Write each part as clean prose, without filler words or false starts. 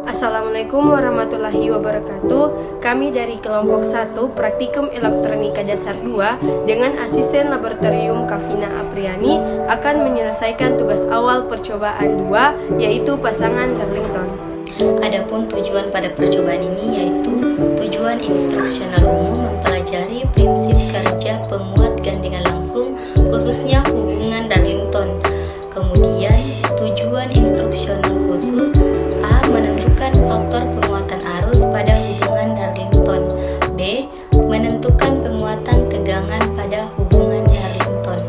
Assalamualaikum warahmatullahi wabarakatuh. Kami dari kelompok 1 Praktikum Elektronika Dasar 2 dengan asisten laboratorium Kavina Apriani akan menyelesaikan tugas awal percobaan 2, yaitu pasangan Darlington. Adapun tujuan pada percobaan ini yaitu tujuan instruksional umum mempelajari prinsip kerja penguat gandengan langsung, khususnya hubungan Darlington. Kemudian tujuan instruksional khusus A. Menentukan faktor penguatan arus pada hubungan Darlington. B. Menentukan penguatan tegangan pada hubungan Darlington.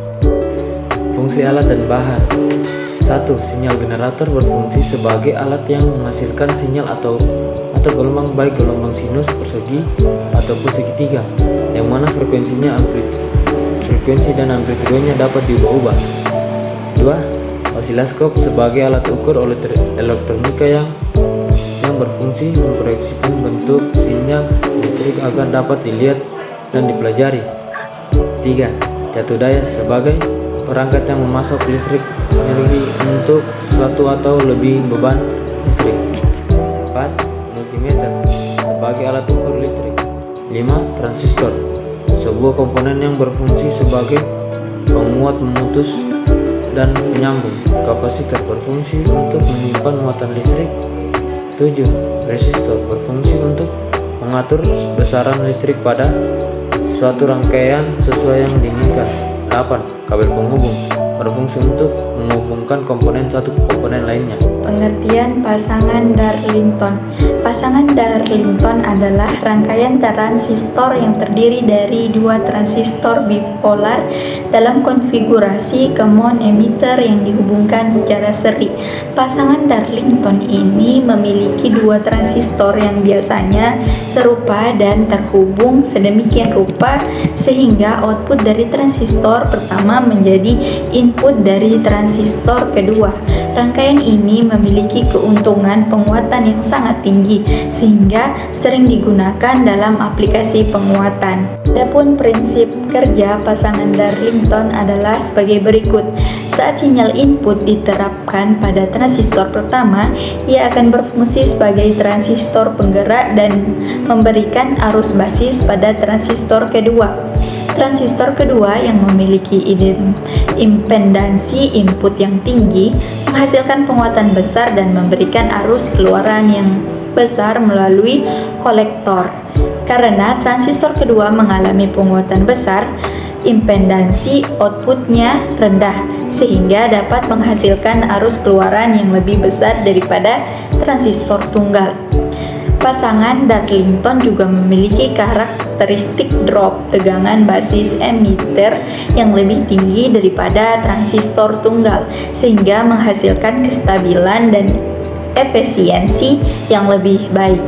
Fungsi alat dan bahan. 1. Sinyal generator berfungsi sebagai alat yang menghasilkan sinyal atau gelombang, baik gelombang sinus, persegi, ataupun segitiga, yang mana frekuensi dan amplitudenya dapat diubah-ubah. 2. Osiloskop sebagai alat ukur elektronika yang berfungsi memproyeksikan bentuk sinyal listrik agar dapat dilihat dan dipelajari. 3. Jatuh daya sebagai perangkat yang memasok listrik energi untuk suatu atau lebih beban listrik. 4. Multimeter sebagai alat ukur listrik. 5. Transistor, sebuah komponen yang berfungsi sebagai penguat, pemutus, dan penyambung. Kapasitor berfungsi untuk menyimpan muatan listrik. 7. Resistor berfungsi untuk mengatur besaran listrik pada suatu rangkaian sesuai yang diinginkan. 8. Kabel penghubung berfungsi untuk menghubungkan komponen satu ke komponen lainnya. Pengertian pasangan Darlington. Pasangan Darlington adalah rangkaian transistor yang terdiri dari dua transistor bipolar dalam konfigurasi common emitter yang dihubungkan secara seri. Pasangan Darlington ini memiliki dua transistor yang biasanya serupa dan terhubung sedemikian rupa sehingga output dari transistor pertama menjadi input dari transistor kedua. Rangkaian ini memiliki keuntungan penguatan yang sangat tinggi sehingga sering digunakan dalam aplikasi penguatan. Adapun prinsip kerja pasangan Darlington adalah sebagai berikut. Saat sinyal input diterapkan pada transistor pertama, ia akan berfungsi sebagai transistor penggerak dan memberikan arus basis pada transistor kedua. Transistor kedua yang memiliki impedansi input yang tinggi menghasilkan penguatan besar dan memberikan arus keluaran yang besar melalui kolektor. Karena transistor kedua mengalami penguatan besar, impedansi outputnya rendah sehingga dapat menghasilkan arus keluaran yang lebih besar daripada transistor tunggal. Pasangan Darlington juga memiliki karakteristik drop tegangan basis emitter yang lebih tinggi daripada transistor tunggal sehingga menghasilkan kestabilan dan efisiensi yang lebih baik.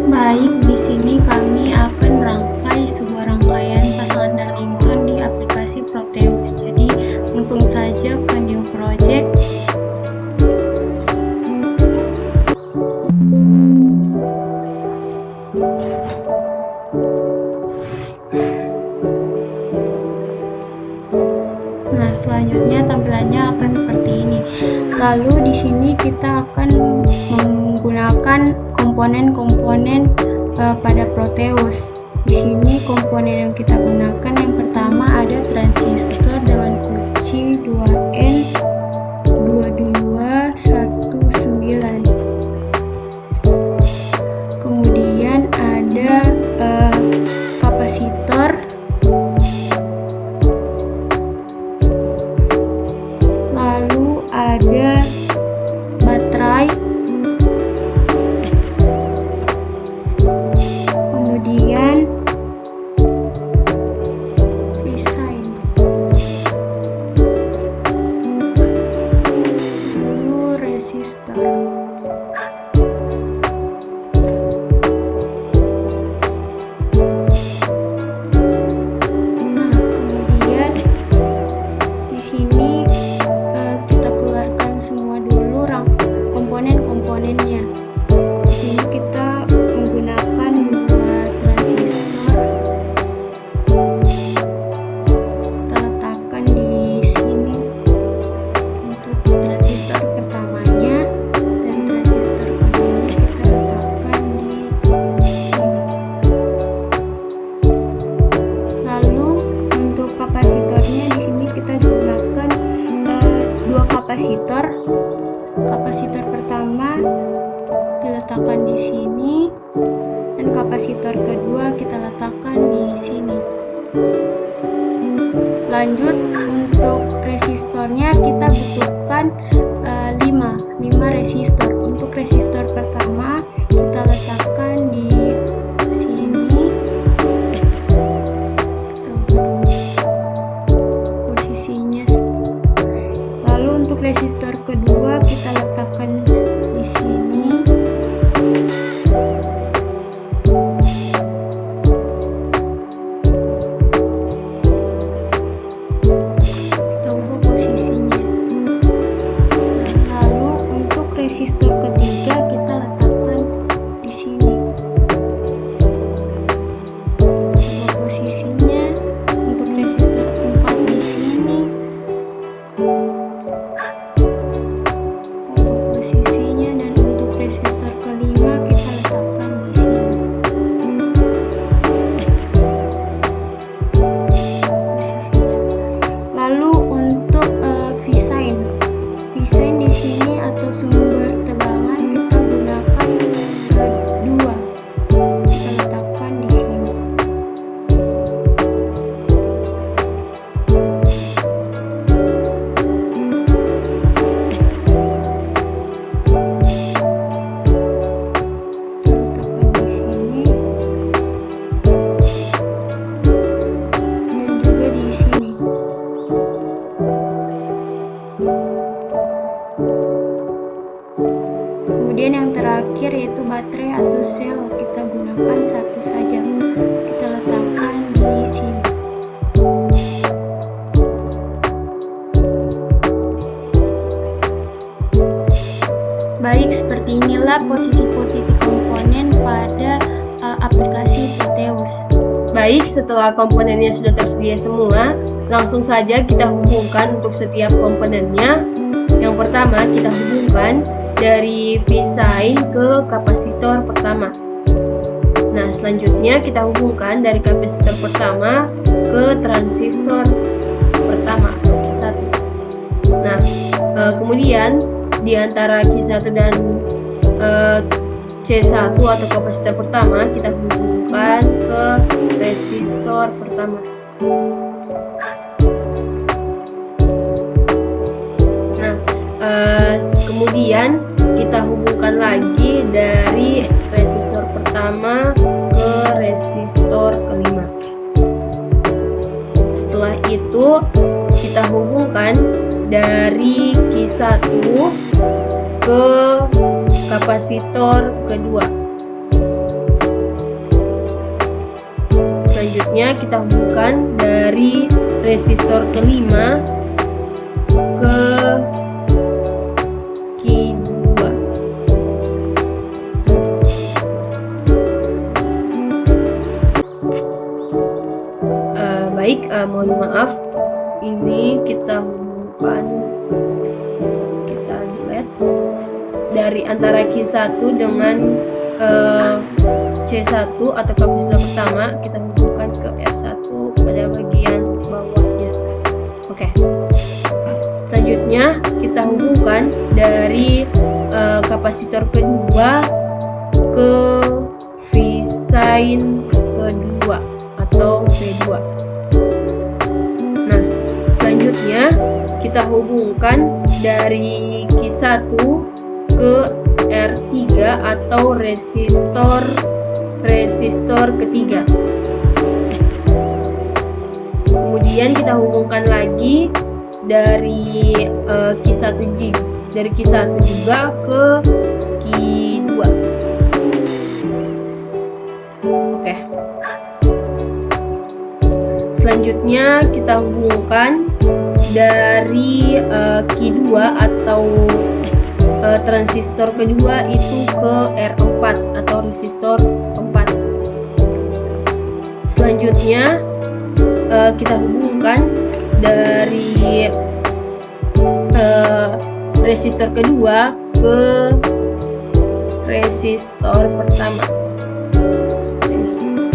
Baik, di sini kami akan merangkai sebuah rangkaian pasangan Darlington di aplikasi Proteus. Jadi langsung saja ke new project. Nah, selanjutnya tampilannya akan seperti ini. Lalu di sini kita akan menggunakan komponen-komponen pada Proteus. Di sini komponen yang kita gunakan yang pertama ada transistor dengan kunci 2N2219. Kemudian ada kapasitor, lalu ada baterai, kemudian desain, lalu resistor. Nah, kemudian di sini kita keluarkan semua kapasitor. Kapasitor pertama diletakkan di sini dan kapasitor kedua kita letakkan di sini. Lanjut, untuk resistornya kita butuhkan 5 resistor. Untuk resistor pertama kita letakkan di sini, posisinya. Lalu untuk resistor kedua kita letakkan di sini. Kita ubah posisinya. Lalu untuk resistor ketiga kita letakkan di sini. Ubah posisinya. Untuk resistor keempat di sini. Ubah posisinya, dan untuk resistor kelima kita letakkan di sini. Posisinya. Lalu untuk V-sign di sini atau sumber tegangan kita gunakan 2. Kita letakkan di sini. Letakkan di sini dan juga di sini. Kemudian yang terakhir yaitu baterai atau sel, kita gunakan satu saja. Kita letakkan di sini. Baik, seperti inilah posisi-posisi komponen pada aplikasi Proteus. Baik, setelah komponennya sudah tersedia semua, langsung saja kita hubungkan untuk setiap komponennya. Yang pertama, kita hubungkan dari V-sign ke kapasitor pertama. Nah, selanjutnya kita hubungkan dari kapasitor pertama ke transistor pertama atau Q1. Nah, kemudian di antara Q1 dan C1 atau kapasitor pertama kita hubungkan ke resistor pertama. Nah, kemudian kita hubungkan lagi dari resistor pertama ke resistor kelima. Setelah itu kita hubungkan dari Q1 ke kapasitor kedua. Selanjutnya kita hubungkan dari resistor kelima ke Q2. Baik, mohon maaf, ini kita hubungkan, kita delete dari antara Q1 dengan C1 atau kapasitor pertama, kita hubungkan ke R1 pada bagian bawahnya. Oke. Selanjutnya kita hubungkan dari kapasitor kedua ke V-sign kedua atau V2. Nah, selanjutnya kita hubungkan dari Q1 ke R3 atau resistor ketiga. Kemudian kita hubungkan lagi dari Q1 juga ke Q2. Oke. Selanjutnya kita hubungkan dari Q2 atau transistor kedua itu ke R4 atau resistor keempat. Selanjutnya kita hubungkan dari resistor kedua ke resistor pertama. Seperti ini.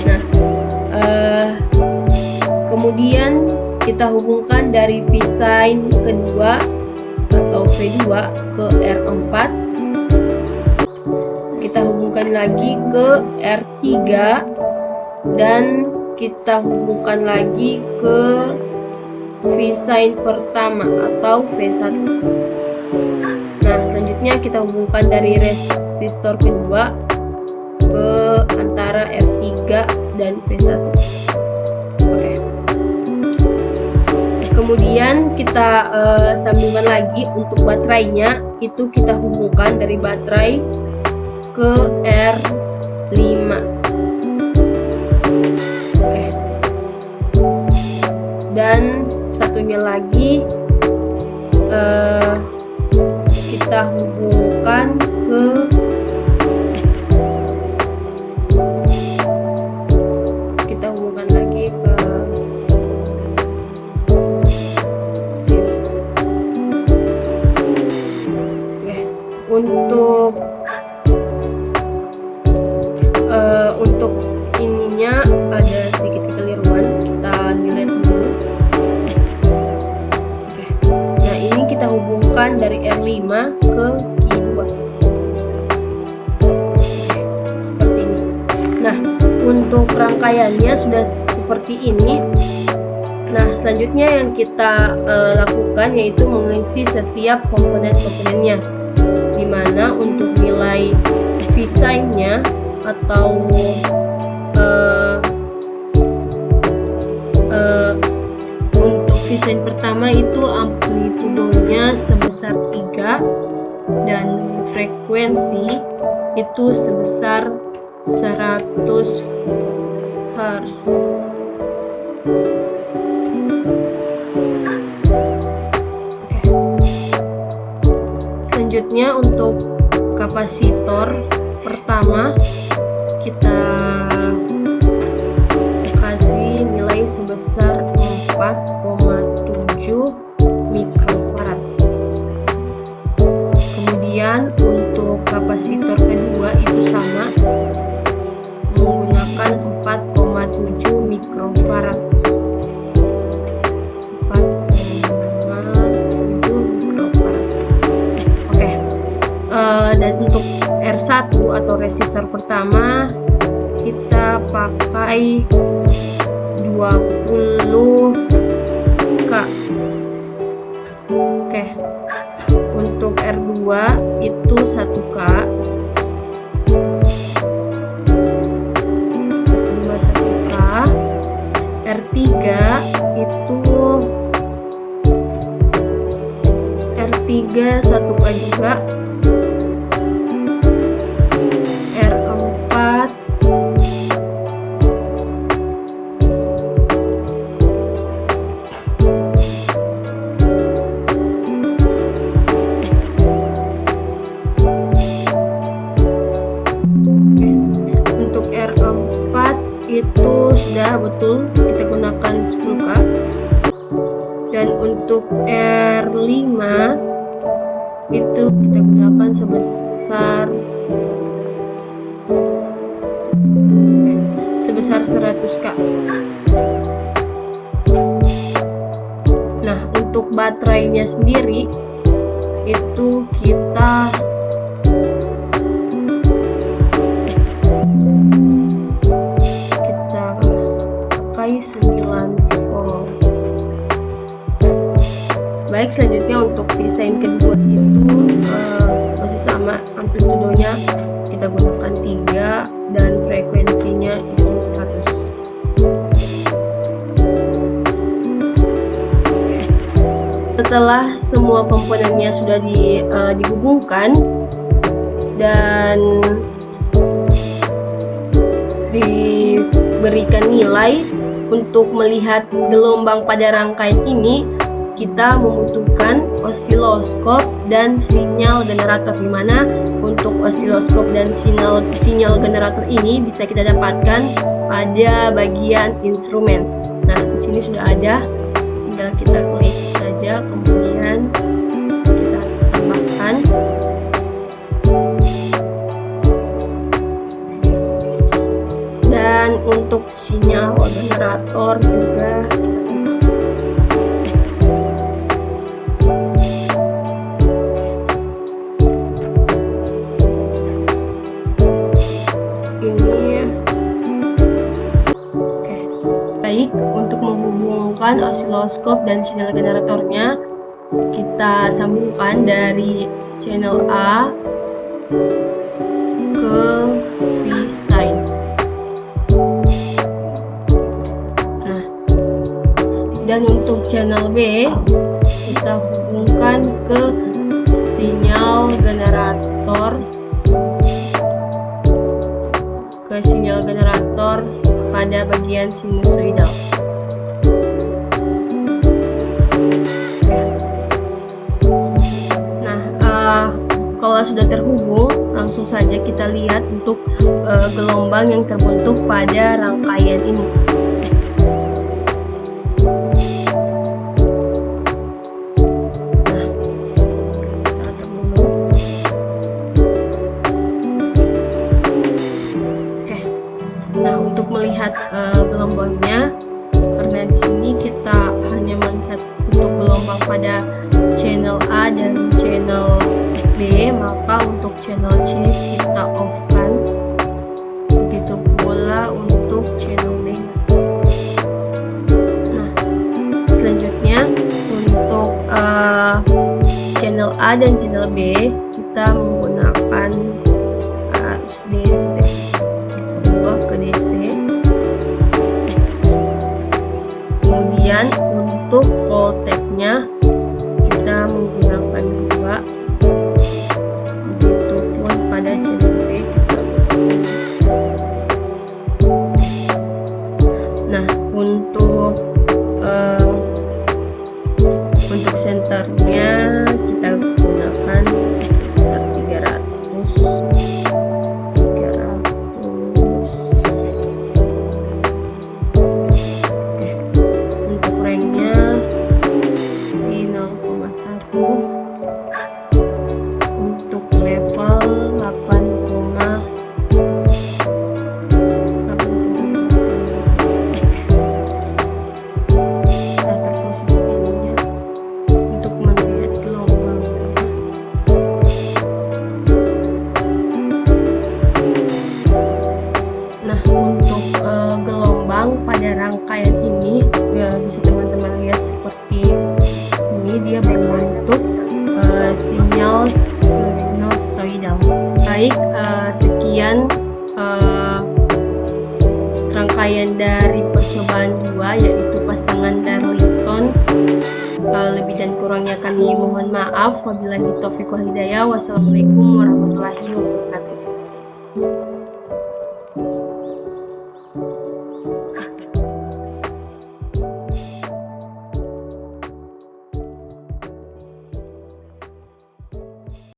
Nah, kemudian kita hubungkan dari V-sign kedua V2 ke R4, kita hubungkan lagi ke R3, dan kita hubungkan lagi ke V-sign pertama atau V1. Nah, selanjutnya kita hubungkan dari resistor kedua ke antara R3 dan V1. Oke. Kemudian kita sambungkan lagi untuk baterainya, itu kita hubungkan dari baterai ke R5. Oke. Dan satunya lagi kita hubungkan ke lagi ke sini. Oke. Untuk ininya ada sedikit kekeliruan, kita delete dulu. Oke. Nah, ini kita hubungkan dari R5 ke Q2. Seperti ini. Nah, untuk rangkaiannya sudah seperti ini. Nah, selanjutnya yang kita lakukan yaitu mengisi setiap komponen-komponennya, dimana untuk nilai V-sign-nya atau untuk V-sign pertama itu amplitudonya sebesar 3 dan frekuensi itu sebesar 100 Hz. Oke. Selanjutnya untuk kapasitor pertama kita kasih nilai sebesar 4,7 mikrofarad. Kemudian untuk kapasitor kedua itu sama, menggunakan 4,7 mikrofarad. 4,7 mikrofarad. Oke. Dan untuk R1 atau resistor pertama kita pakai 20K. Oke. Untuk R2 itu 1K. R3 itu R3 1K juga. R4 untuk R4 itu sudah betul kita gunakan 10K. Dan untuk R5 itu kita gunakan sebesar 100K. Nah, untuk baterainya sendiri itu kita pakai 9 volt. Baik, selanjutnya untuk desain kedua itu masih sama, amplitudonya kita gunakan 3 dan frekuensinya itu 100. Setelah semua komponennya sudah dihubungkan dan diberikan nilai, untuk melihat gelombang pada rangkaian ini kita membutuhkan osiloskop dan sinyal generator, di mana untuk osiloskop dan sinyal generator ini bisa kita dapatkan pada bagian instrumen. Nah, di sini sudah ada, tinggal kita klik saja, kemudian kita tambahkan. Dan untuk sinyal generator juga oscilloscope dan sinyal generatornya kita sambungkan dari channel A ke V-sine. Nah, dan untuk channel B kita hubungkan ke sinyal generator pada bagian sinusoidal. Kalau sudah terhubung, langsung saja kita lihat untuk gelombang yang terbentuk pada rangkaian ini. Nah, untuk melihat gelombangnya, karena di sini kita hanya melihat untuk gelombang pada channel A dan channel B, maka untuk channel C kita off-kan. Begitu pula untuk channel D. Nah, selanjutnya untuk channel A dan channel B kita menggunakan arus DC. Kita ubah ke DC. Kemudian untuk voltage-nya kita menggunakan 2. Begitupun pada channel B kita gunakan. Nah, untuk senternya kita gunakan sekitar 300. Untuk ranknya di 0,1. Untuk level 8,8. Posisinya untuk melihat gelombang. Nah, untuk gelombang pada rangkaian ini ya bisa teman-teman lihat seperti ini, dia berbentuk sinyal sinusoidal. Baik, sekian rangkaian dari percobaan 2, yaitu pasangan Darlington. Lebih dan kurangnya kami mohon maaf. Wabillahi taufiq wal hidayah. Wassalamualaikum warahmatullahi wabarakatuh.